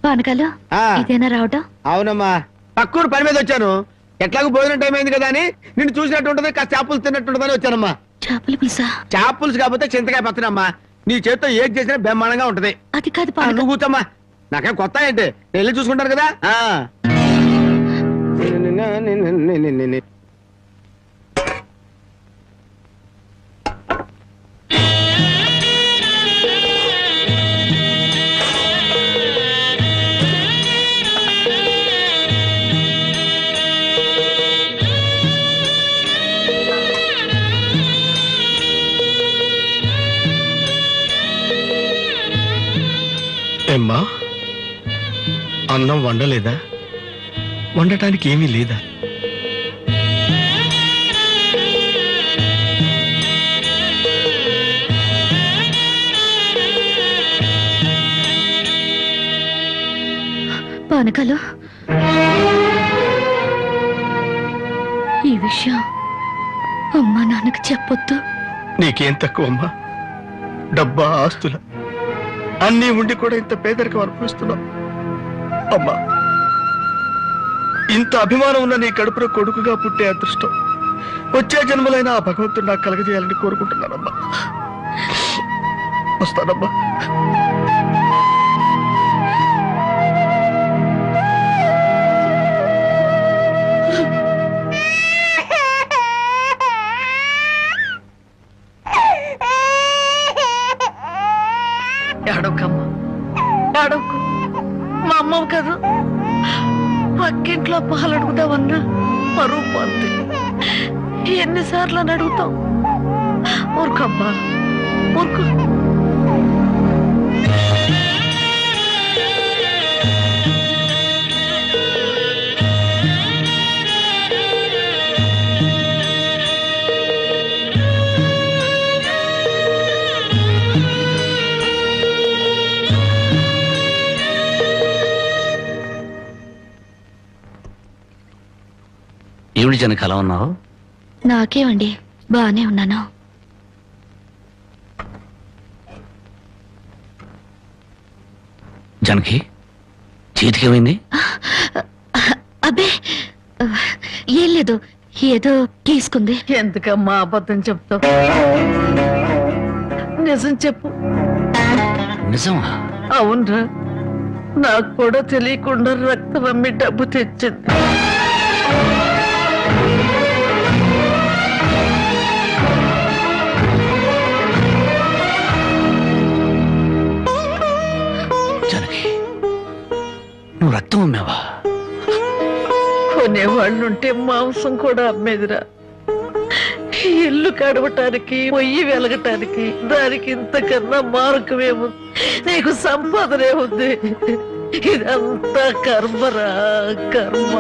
పానకాలు ఇదేనా రావటం? అవునమ్మా, పక్కూరు పని మీద వచ్చాను. ఎట్లాగో భోజనం టైం అయింది కదా అని నిన్ను చూసినట్టు ఉంటది, కాస్త చేపలు తిన్నట్టుంటదని వచ్చానమ్మా. చేపలు పులుసా? చేపలుసు కాకపోతే చింతకాయ పచ్చడమ్మా. నీ చేత్తో ఏది చేసినా బ్రహ్మాండంగా ఉంటది. అది కాదు, నువ్వు కూర్చోమ్మా. నాకేం కొత్త ఏంటి, వెళ్ళి చూసుకుంటాను కదా. ఏమ్మా, అన్నం వండలేదా? వండటానికి ఏమీ లేదా? పానకాలు, ఈ విషయం అమ్మా నాన్నకు చెప్పొద్దు. నీకేం తక్కువమ్మా? డబ్బా, ఆస్తుల అన్నీ ఉండి కూడా ఇంత పేదరికం అనుభవిస్తున్నావు. అమ్మా, ఇంత అభిమానం ఉన్న నీ కడుపులో కొడుకుగా పుట్టే అదృష్టం వచ్చే జన్మలైనా ఆ భగవంతుడు నాకు కలగజేయాలని కోరుకుంటున్నానమ్మా. వస్తానమ్మా. ఏడవకమ్మా, ఏడవకు. మా అమ్మవు కదా, పక్కింట్లో పాలు అడుగుదామన్నా పరువు పోద్ది. ఎన్నిసార్లు అని అడుగుతావు? ఊరుకమ్మా, ఊరుకు. ఏమిటి జనకి అలా ఉన్నావు? నాకేమండి, బానే ఉన్నాను. జనకి చేతికేమైంది? అబ్బే ఏం లేదు, ఏదో తీసుకుంది. ఎందుకమ్మా అబద్ధం చెప్తావు? నిజం చెప్పు. నిజమా? అవునరా, నాకు కూడా తెలియకుండా రక్తం అమ్మి డబ్బు తెచ్చింది. నువ్వు రక్తం అమ్మావా? కొనేవాళ్ళుంటే మాంసం కూడా అమ్మేదిరా. ఇల్లు కడవటానికి, పొయ్యి వెలగటానికి దానికి ఇంతకన్నా మార్గమేముంది? నీకు సంపాదనే ఉంది. ఇదంతా కర్మరా, కర్మ.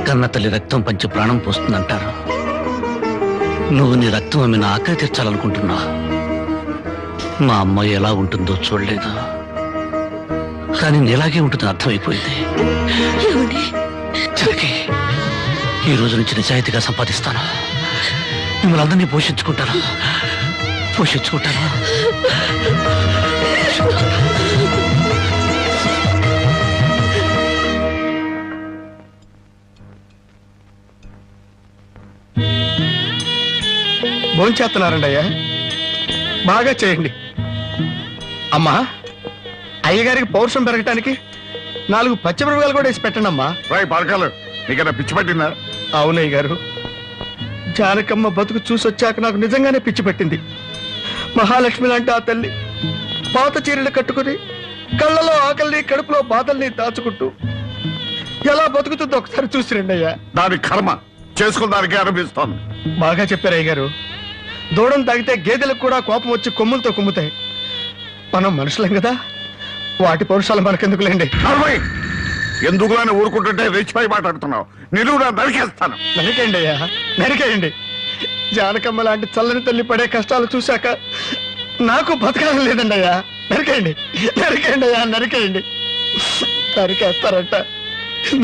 కన్న తల్లి రక్తం పంచి ప్రాణం పోస్తుందంటారు. నువ్వు నీ రక్తం అమ్మి నా ఆకలి తీర్చాలనుకుంటున్నా. మా అమ్మాయి ఎలా ఉంటుందో చూడలేదు, కానీ నీలాగే ఉంటుందని అర్థమైపోయింది. జనకి, ఈ రోజు నుంచి నిజాయితీగా సంపాదిస్తాను. మిమ్మల్ని అందరినీ పోషించుకుంటాను. భోంచేస్తున్నారండి అయ్యా, బాగా చేయండి. అమ్మా, అయ్యగారికి పౌరుషం పెరగటానికి 4 పచ్చిమిరపకాయలు కూడా వేసి పెట్టండి అమ్మా. రాయి పరకాలు, నీకన్నా పిచ్చి పట్టిందా? అవునయ్య గారు, జానకమ్మ బతుకు చూసొచ్చాక నాకు నిజంగానే పిచ్చి పట్టింది. మహాలక్ష్మి లాంటి ఆ తల్లి పాత చీరలు కట్టుకుని కళ్ళలో ఆకలిని, కడుపులో బాధల్ని దాచుకుంటూ ఎలా బతుకుతుందో ఒకసారి చూసి రండి అయ్యా. దాని కర్మ చేసుకున్నానికి అనిపిస్తోంది. బాగా చెప్పారు అయ్య గారు. దూడం తాగితే గేదెలకు కూడా కోపం వచ్చి కొమ్ములతో కుమ్ముతాయి. మనం మనుషులం కదా, వాటి పౌరుషాలు మనకెందుకులేండి. ఎందుకు అని ఊరుకుంటుంటే రెచ్చిపోయి మాట్లాడుతున్నావు. నిలువునా నరికేస్తాను. నరికేయండి అయ్యా, నరికేయండి. జానకమ్మ లాంటి చల్లని తల్లి పడే కష్టాలు చూశాక నాకు బతకాలం లేదండి అయ్యా. నరికేయండి, నరికేయండి అయ్యా, నరికేయండి. నరికేస్తారంట.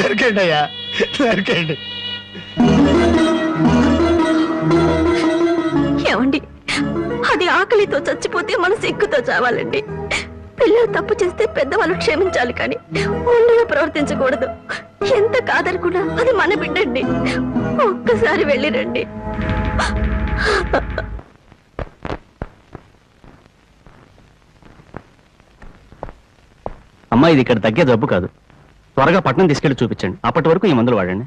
నరికేయండి అయ్యా, నరికేయండి. ఏమండి, అది ఆకలితో చచ్చిపోతే మనసు ఎక్కుతో చావాలండి. పిల్లలు తప్పు చేస్తే పెద్దవాళ్ళు క్షమించాలి, కానీ ముందుగా ప్రవర్తించకూడదు. ఎంత కాదనుకున్నా అది మన బిడ్డండి. ఒక్కసారి వెళ్ళిరండి. అమ్మా, ఇది ఇక్కడ తగ్గే జబ్బు కాదు. త్వరగా పట్నం తీసుకెళ్లి చూపించండి. అప్పటి వరకు ఈ మందులు వాడండి.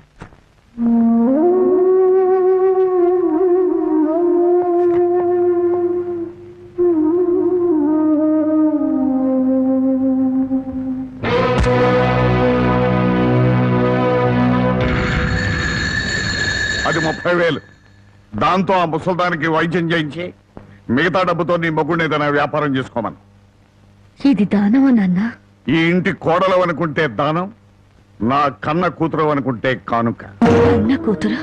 అది 30,000. దాంతో ఆ ముసల్దానికి వైద్యం చేయించి మిగతా డబ్బుతో నీ మొగుడిని ఏదైనా వ్యాపారం చేసుకోమను. ఇది దానమా నాన్న? ఈ ఇంటి కోడలు అనుకుంటే దానం, నా కన్న కూతురు అనుకుంటే కానుక. కన్న కూతురు?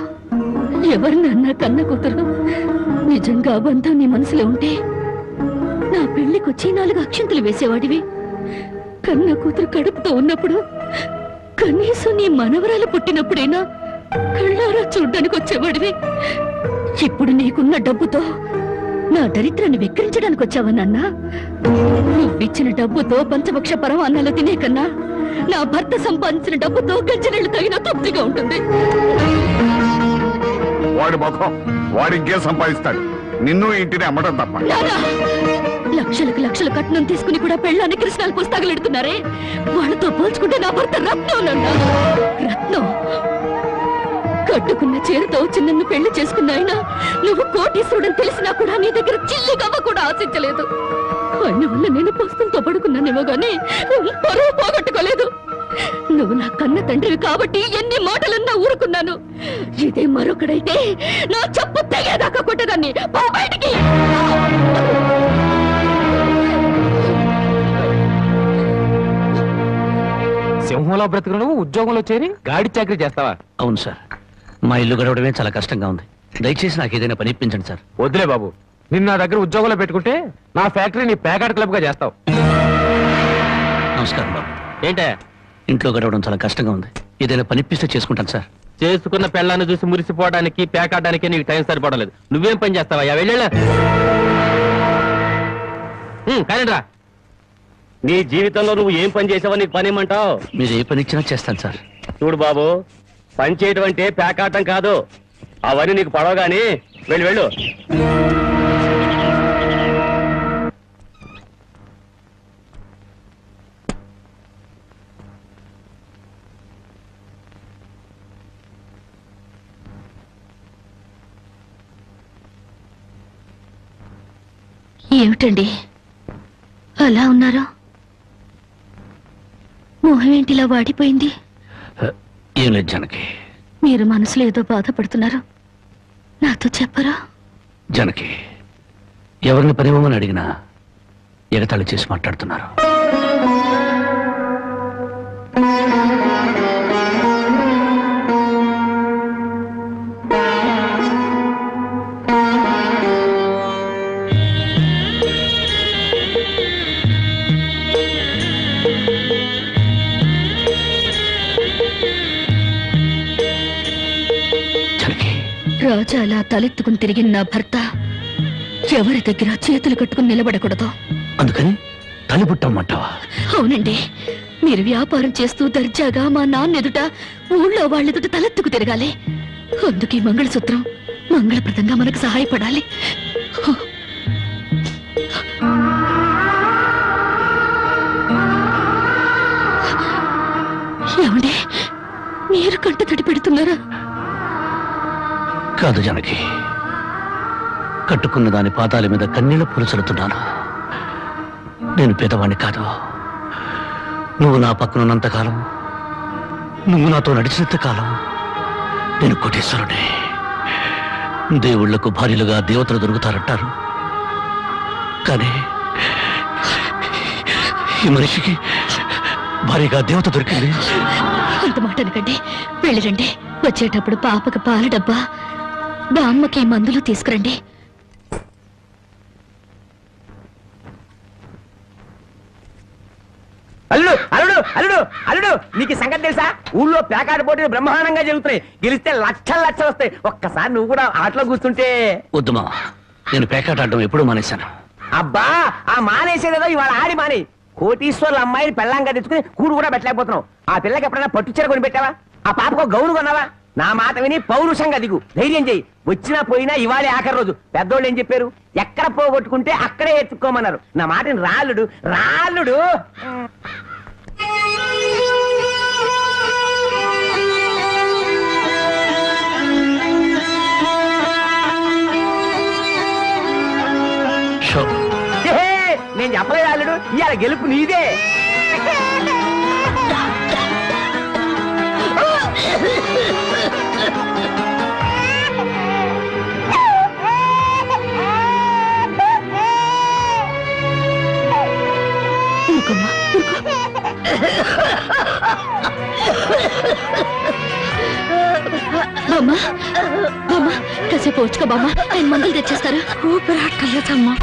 ఎవరు నాన్న కన్న కూతురు? నిజంగా బంధం నీ మనసులో ఉంటే నా పెళ్లికొచ్చి 4 అక్షంతలు వేసేవాడివి. కన్న కూతురు కడుపుతో ఉన్నప్పుడు, కనీసం నీ మనవరాలు పుట్టినప్పుడైనా కళ్ళారా చూడ్డానికి వచ్చేవాడివి. ఇప్పుడు నీకున్న డబ్బుతో నా దరిద్రాన్ని వెక్కిరించడానికి వచ్చావా నాన్న? నువ్విచ్చిన డబ్బుతో పంచభక్ష పరమాన్నాలు తినే కన్నా నా భర్త సంపాదించిన డబ్బుతో గంజనీళ్లు తగిన తృప్తిగా ఉంటుంది. వాడి ముఖం, వాడి ఇంకే సంపాదిస్తాడు. నిన్ను ఇంటిని అమ్మటం తప్ప. లక్షలకు లక్షలు కట్నం తీసుకుని కూడా పెళ్ళాన్ని కృష్ణాలు పుస్తకాలు వాళ్ళతో పోల్చుకుంటే నా భర్త రత్నం నాన్న, రత్నం. కట్టుకున్న చీరతో వచ్చి నన్ను పెళ్లి చేసుకున్న ఆయన నువ్వు కోటీశ్వరుడని తెలిసినా కూడా నీ దగ్గర చిల్లి గవ్వ కూడా ఆశించలేదు. ఆయన వల్ల నేను పుస్తకంతో పడుకున్నానేమో గానీ పరువు పోగొట్టుకోలేదు. నువ్వు నా కన్న తండ్రివి కాబట్టి ఎన్ని మాటలన్నా ఊరుకున్నాను. ఇదే మరొకడైతే నా చెప్పు తెగేదాకా కొట్టేదాన్ని. పో బయటికి. సింహంలో బ్రతుకును ఉద్యోగంలో చేరి గాడి చాకరీ చేస్తావా? అవును సార్, మా ఇల్లు గడవడమే చాలా కష్టంగా ఉంది. దయచేసి నాకు ఏదైనా పని ఇప్పించండి సార్. వద్దులే బాబు, నిన్న నా దగ్గర ఉద్యోగంలో పెట్టుకుంటే నా ఫ్యాక్టరీని ప్యాకాట్ క్లబ్ గా చేస్తావు. నమస్కారం బాబు. ఏంటే ఇంట్లో గడవడం చాలా కష్టంగా ఉంది. ఏదైనా పని ఇప్పిస్తే చేసుకుంటాను సార్. చేసుకున్న పెళ్ళాన్ని చూసి మురిసిపోవడానికి ప్యాకాటానికి నీకు టైం సరిపడలేదు. నువ్వేం పని చేస్తావా? వెళ్ళా కానీ రా. నీ జీవితంలో నువ్వు ఏం పని చేసావో నీకు పని ఏమంటావు? మీరు ఏ పని ఇచ్చినా చేస్తాను సార్. చూడు బాబు, పని చేయడం అంటే ప్యాకాటం కాదు. అవన్నీ నీకు పడవగాని వెళ్ళు వెళ్ళు. ఏమిటండి అలా ఉన్నారు? మొహం ఏంటిలా వాడిపోయింది? ఏం లేదు జానకి. మీరు మనసులో ఏదో బాధపడుతున్నారు, నాతో చెప్పరా? జానకి, ఎవరిని పనివ్వమని అడిగినా ఎగతాళి చేసి మాట్లాడుతున్నారు. రాజా అలా తలెత్తుకుని తిరిగిన నా భర్త ఎవరి దగ్గర చేతులు కట్టుకుని నిలబడకూడదు. అందుకని తలిపుట్టమ్మంటావా? అవునండి, మీరు వ్యాపారం చేస్తూ దర్జాగా మా నాన్న ఎదుట, ఊళ్ళో వాళ్ళెదుట తలెత్తుకు తిరగాలి. అందుకే మంగళసూత్రం మంగళప్రదంగా మనకు సహాయపడాలి. ఏమండి, మీరు కంట తడి పెడుతున్నారా? కాదు జానకి, కట్టుకున్న దాని పాదాల మీద కన్నీళ్లు పూల్చలుతున్నాను. నేను పేదవాణ్ణి కాదు. నువ్వు నా పక్కనున్నంతకాలం, నువ్వు నాతో నడిచినంత కాలం నేను కోటేశ్వరుడే. దేవుళ్లకు భార్యలుగా దేవతలు దొరుకుతారంటారు, కానీ ఈ మనిషికి భార్యగా దేవత దొరికింది. అంత మాట అనకండి, వెళ్ళిరండి. వచ్చేటప్పుడు పాపకు పాల డబ్బా, బామ్మకి మందులు తీసుకురండి. అల్లుడు అల్లుడు అల్లుడు అల్లుడు నీకు సంగతి తెలుసా? ఊళ్ళో పేకాట పోటీలు బ్రహ్మాండంగా జరుగుతున్నాయి. గెలిస్తే లక్షలు లక్షలు వస్తాయి. ఒక్కసారి నువ్వు కూడా ఆటలో కూర్చుంటే. వద్దు మావా, నేను పేకాట ఆడడం ఎప్పుడూ మానేశాను. అబ్బా ఆ మానేసేదేదో ఇవాళ ఆడి మాని. కోటీశ్వర్ల అమ్మాయిని పెళ్ళంగా తెచ్చుకుని కూడు కూడా పెట్టలేకపోతున్నావు. ఆ పిల్లకి ఎప్పుడైనా పట్టుచీర కొని పెట్టావా? ఆ పాపకు గౌను కొన్నావా? నా మాట విని పౌరుషంగా దిగు, ధైర్యం చెయ్యి. వచ్చినా పోయినా ఇవాళే ఆఖరి రోజు. పెద్దోళ్ళు ఏం చెప్పారు? ఎక్కడ పోగొట్టుకుంటే అక్కడే ఎత్తుక్కోమన్నారు. నా మాటని రాళ్ళుడు రాళ్ళుడు. నేను చెప్పలేదు రాళ్ళుడు, ఇవాళ గెలుపు నీదే. బామ్మ బామ్మ కాసేపు వచ్చుకో బామ్మ, ఆయన మందులు తెచ్చేస్తారు. ఊపిరాటలేదమ్మా.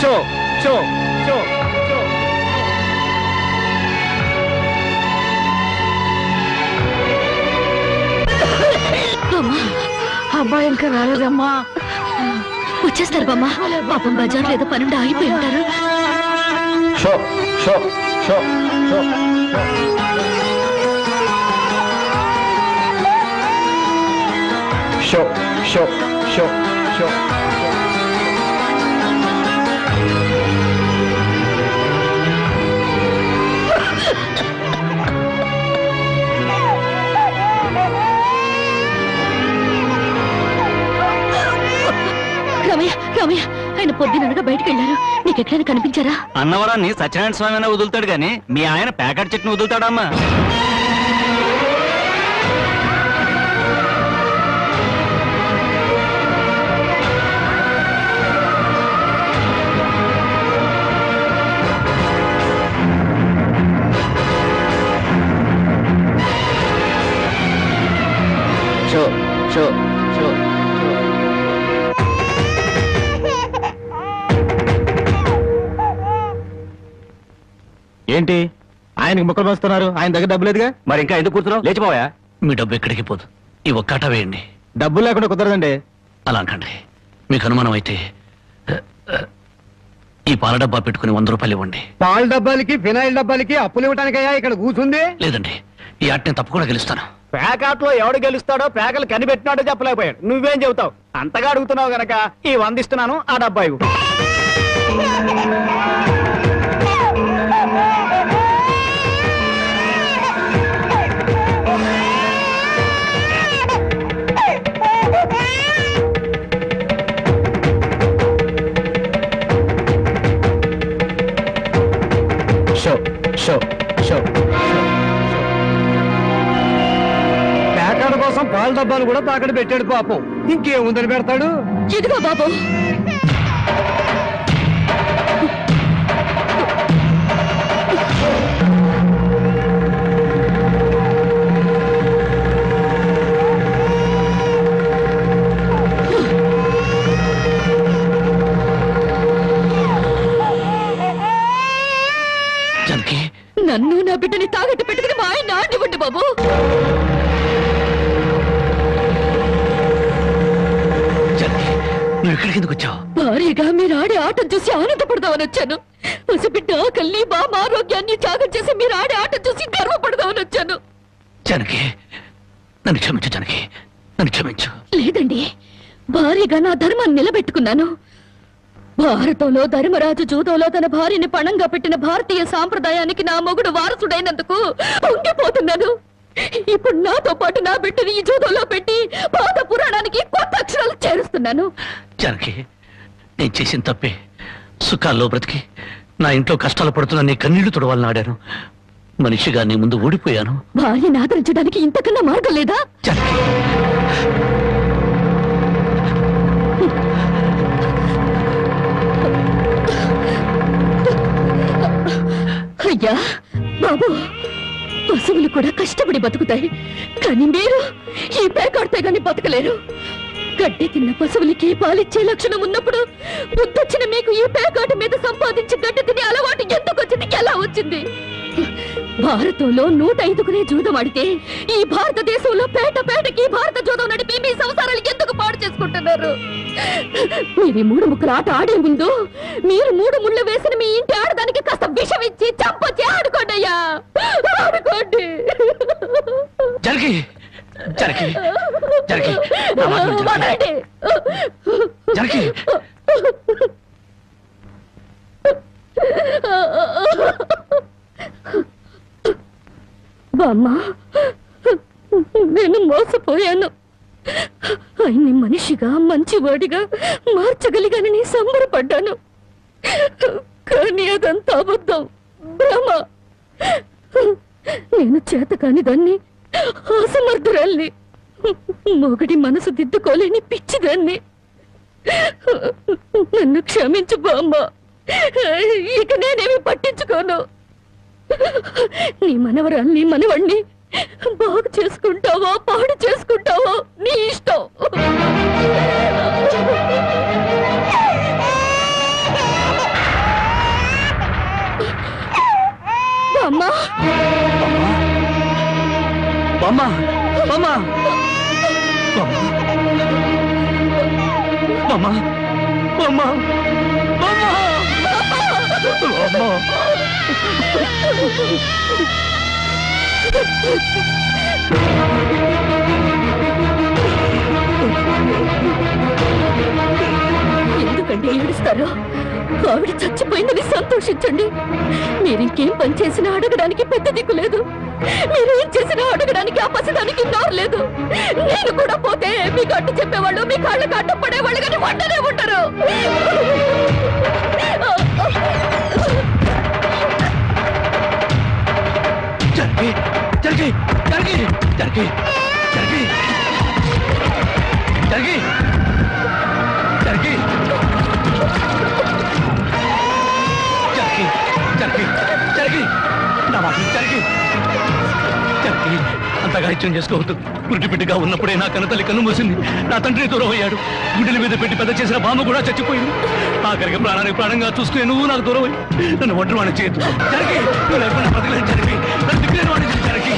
షో షో షో అబ్బాయి ఇంకా రాలేదమ్మా. వచ్చేస్తారు బామ్మ. పాపం బజార్ లేదా పనుండి ఆగిపోయి ఉంటారు. Show show show show show show show show Ramaiah Ramaiah, ఆయన పొద్దుననగా బయటకు వెళ్ళారు. నీకు ఎక్కడైనా కనిపించారా? అన్నవరాన్ని సత్యనారాయణ స్వామి అయినా వదులుతాడు గాని మీ ఆయన ప్యాకెట్ చెట్టును వదులుతాడమ్మా. షో షో షో ఏంటి ఆయనకి ముక్కలు పంచుతున్నారు? ఆయన దగ్గర డబ్బు లేదుగా, మరి ఇంకా ఎందుకు కూర్చున్నావు? లేచిపోయా. మీ డబ్బు ఎక్కడికి పోదు. ఈ ఒక్కట వేయండి. డబ్బులు లేకుండా కుదరదండి. అలా అనకండి. మీకు అనుమానం అయితే ఈ పాల డబ్బా పెట్టుకుని 100 రూపాయలు ఇవ్వండి. పాల డబ్బాలకి ఫినాయిల్ డబ్బాలకి అప్పులు ఇవ్వటానికయ్యా ఇక్కడ కూర్చుంది? లేదండి, ఈ ఆట నేను తప్పకుండా గెలుస్తాను. పేకాట్లో ఎవడు గెలుస్తాడో పేకలు కనిపెట్టినాడో చెప్పలేకపోయాడు. నువ్వేం చెబుతావు? అంతగా అడుగుతున్నావు గనక ఈ 100 ఇస్తున్నాను. ఆ డబ్బా ఇవ్వు. షో షో షో పేకాడ కోసం పాల డబ్బాలు కూడా తాకడ పెట్టాడు పాపం. ఇంకేముందని పెడతాడు? ఇదిగో బాబు. జానకి, నన్ను నా బిడ్డని తాగట్టు పెట్టుకుని మా ఆయన ఆడివ్వండి బాబు. జానకి, నువ్వు ఇక్కడికి ఎందుకు వచ్చావు? భారీగా మీరు ఆడే ఆటం చూసి ఆనందపడదామని వచ్చాను. పసిబిడ్డ ఆకల్ని బామ్మ ఆరోగ్యాన్ని త్యాగం చేసి మీరు ఆడే ఆటం చూసి గర్వపడదామని వచ్చాను. జానకి, నన్ను క్షమించు. జానకి, నన్ను క్షమించు. లేదండి, భారీగా నా ధర్మాన్ని నిలబెట్టుకున్నాను. భారతంలో ధర్మరాజు జూదంలో తన భార్యని పణంగా పెట్టిన భారతీయ సాంప్రదాయానికి నా మొగుడు వారసుడైనందుకు పొంగిపోతున్నాను. ఇప్పుడు నాతో పాటు నా బిడ్డని ఈ జూదంలో పెట్టి పాత పురాణానికి కొత్త అక్షరాలు చేరుస్తున్నాను. జానకి, నేను చేసిన తప్పే. సుఖాల్లో బ్రతికి నా ఇంట్లో కష్టాలు పడుతున్నా నీ కన్నీళ్లు తుడవాలని ఆడాను. మనిషిగా నీ ముందు ఓడిపోయాను. భార్యని ఆదరించడానికి ఇంతకన్నా మార్గం లేదా? జానకి, అయ్యా బాబు, పశువులు కూడా కష్టపడి బతుకుతాయి, కానీ మీరు ఈ పేకాడితే గాని బతకలేరు. గడ్డి తిన్న పశువులకి పాలిచ్చే లక్షణం ఉన్నప్పుడు బుద్ధొచ్చిన మీకు ఈ పేకాట మీద సంపాదించి గడ్డి తినే అలవాటు ఎందుకు వచ్చింది, ఎలా వచ్చింది? భారతంలో 105 జూదం ఆడితే ఈ భారతదేశంలో పేట పేటకి భారత జూదం నడిపి మీ సంసారాలు ఎందుకు పాడు చేసుకుంటున్నారు? మీరు 3 ముక్కల ఆట ఆడే ముందు మీరు 3 ముళ్ళు వేసిన మీ ఇంటి ఆడదానికి కాస్త విషం ఇచ్చి చంపొచ్చి ఆడుకోండి అయ్యా, ఆడుకోండి. జరిగి జరిగి జరిగి వదలండి. జరిగి బామ్మ, నేను మోసపోయాను. ఆయన్ని మనిషిగా మంచివాడిగా మార్చగలిగానని సంబరపడ్డాను, కానీ అదంతా అబద్ధం, భ్రమ. నేను చేతకాని దాన్ని, అసమర్థురాల్ని, మొగడి మనసు దిద్దుకోలేని పిచ్చిదాన్ని. నన్ను క్షమించు బామ్మ, ఇక నేనేమి పట్టించుకోను. నీ మనవరాల్ని మనవణ్ణి బాగు చేసుకుంటావో పాడు చేసుకుంటావో నీ ఇష్టం. అమ్మా బామ్మ బామ్మ బామ్మ బామ్మ ఎందుకంటే ఏడుస్తారు? ఆవిడ చచ్చిపోయిందని సంతోషించండి. మీరింకేం పని చేసినా అడగడానికి పెద్ద దిక్కు లేదు. మీరేం చేసినా అడగడానికి ఆ పసిదానికి నోరు లేదు. నేను కూడా పోతే మీకు అడ్డు చెప్పేవాళ్ళు, మీ కాళ్ళకి అడ్డు పడేవాళ్ళు, కానీ వంటనే ఉంటారు. జరిగి జరిగి జరిగి జరిగి జరిగి జరిగి జరిగి జరిగి జరిగి జరిగి నా మాట జరిగి జరిగి అంతగా ఇచ్చం చేసుకోవద్దు. పురిటి బిడ్డగా ఉన్నప్పుడే నా కన్నతల్లి కన్ను మూసింది. నా తండ్రి దూరం అయ్యాడు. గుడ్డల మీద పెట్టి పెద్ద చేసిన బామ్మ కూడా చచ్చిపోయింది. ఆఖరికి ప్రాణానికి ప్రాణంగా చూసుకునే నువ్వు నాకు దూరం అయ్యి నన్ను ఒంటరి వాడిని చేయొద్దు. జరిగి నువ్వు లేకుండా బతకలేదు. జరిగి నన్ను దిక్కులేని వాడిని జరిగి